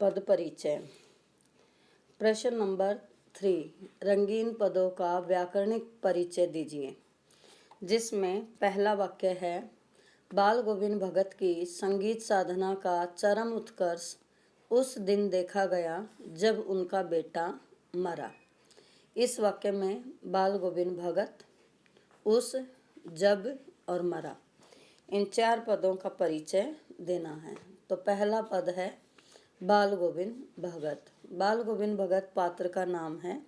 पद परिचय। प्रश्न नंबर 3, रंगीन पदों का व्याकरणिक परिचय दीजिए। जिसमें पहला वाक्य है, बाल गोविंद भगत की संगीत साधना का चरम उत्कर्ष उस दिन देखा गया जब उनका बेटा मरा। इस वाक्य में बाल गोविंद भगत, उस, जब और मरा, इन 4 पदों का परिचय देना है। तो पहला पद है बाल गोविंद भगत। बाल गोविंद भगत पात्र का नाम है,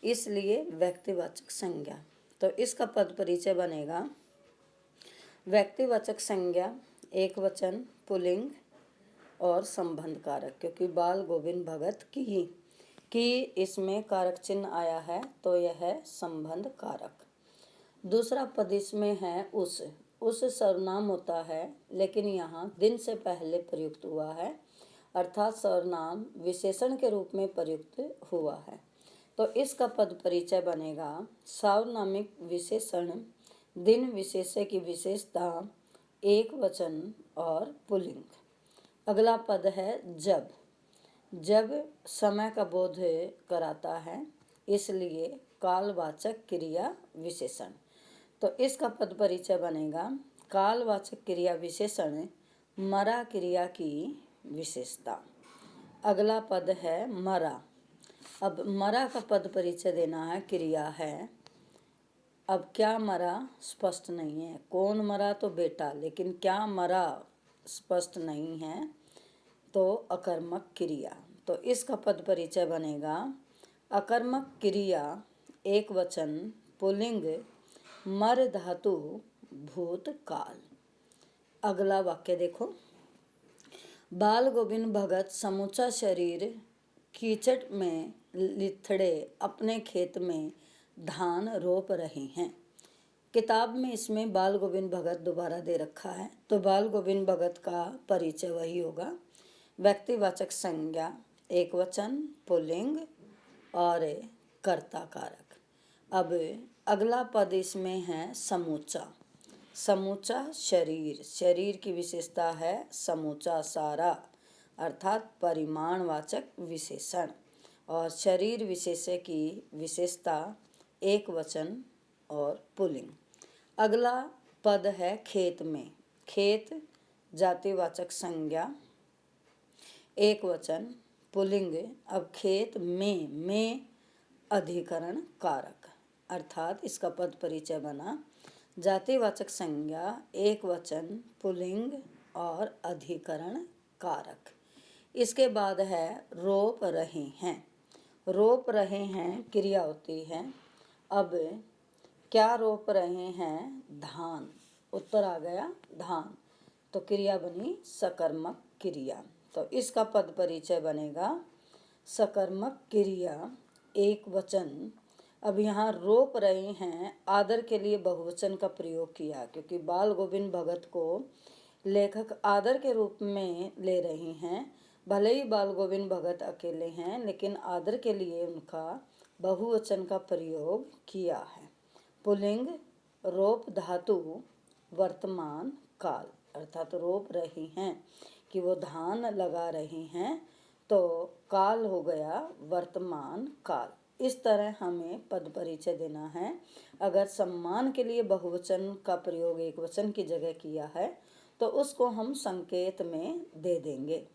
इसलिए व्यक्तिवाचक संज्ञा। तो इसका पद परिचय बनेगा व्यक्तिवाचक संज्ञा, एक वचन, पुल्लिंग और संबंध कारक, क्योंकि बाल गोविंद भगत की इसमें कारक चिन्ह आया है तो यह है संबंध कारक। दूसरा पद इसमें है उस सर्वनाम होता है, लेकिन यहाँ दिन से पहले प्रयुक्त हुआ है, अर्थात सर्वनाम विशेषण के रूप में प्रयुक्त हुआ है। तो इसका पद परिचय बनेगा सार्वनामिक विशेषण, दिन विशेष्य की विशेषता, एक वचन और पुल्लिंग। अगला पद है जब। जब समय का बोध कराता है, इसलिए कालवाचक क्रिया विशेषण। तो इसका पद परिचय बनेगा कालवाचक क्रिया विशेषण, मरा क्रिया की विशेषता। अगला पद है मरा। अब मरा का पद परिचय देना है, क्रिया है। अब क्या मरा स्पष्ट नहीं है, कौन मरा तो बेटा, लेकिन क्या मरा स्पष्ट नहीं है, तो अकर्मक क्रिया। तो इसका पद परिचय बनेगा अकर्मक क्रिया, एक वचन, पुल्लिंग, मर धातु, भूतकाल। अगला वाक्य देखो, बाल गोविंद भगत समूचा शरीर कीचड़ में लिथड़े अपने खेत में धान रोप रहे हैं। किताब में इसमें बाल गोविंद भगत दोबारा दे रखा है, तो बाल गोविंद भगत का परिचय वही होगा व्यक्तिवाचक संज्ञा, एक वचन, पुल्लिंग और कर्ता कारक। अब अगला पद इसमें है समूचा। समूचा शरीर, शरीर की विशेषता है समूचा सारा, अर्थात परिमाणवाचक विशेषण, और शरीर विशेष्य की विशेषता एक वचन और पुल्लिंग। अगला पद है खेत में। खेत जातिवाचक संज्ञा, एक वचन, पुल्लिंग। अब खेत में अधिकरण कारक, अर्थात इसका पद परिचय बना जातिवाचक संज्ञा, एक वचन, पुल्लिंग और अधिकरण कारक। इसके बाद है रोप रहे हैं। रोप रहे हैं क्रिया होती है। अब क्या रोप रहे हैं, धान, उत्तर आ गया धान, तो क्रिया बनी सकर्मक क्रिया। तो इसका पद परिचय बनेगा सकर्मक क्रिया, एक वचन। अब यहाँ रोप रहे हैं, आदर के लिए बहुवचन का प्रयोग किया, क्योंकि बाल गोविंद भगत को लेखक आदर के रूप में ले रहे हैं। भले ही बाल गोविंद भगत अकेले हैं, लेकिन आदर के लिए उनका बहुवचन का प्रयोग किया है। पुल्लिंग रोप धातु, वर्तमान काल, अर्थात रोप रहे हैं कि वो धान लगा रहे हैं, तो काल हो गया वर्तमान काल। इस तरह हमें पद परिचय देना है। अगर सम्मान के लिए बहुवचन का प्रयोग एक वचन की जगह किया है, तो उसको हम संकेत में दे देंगे।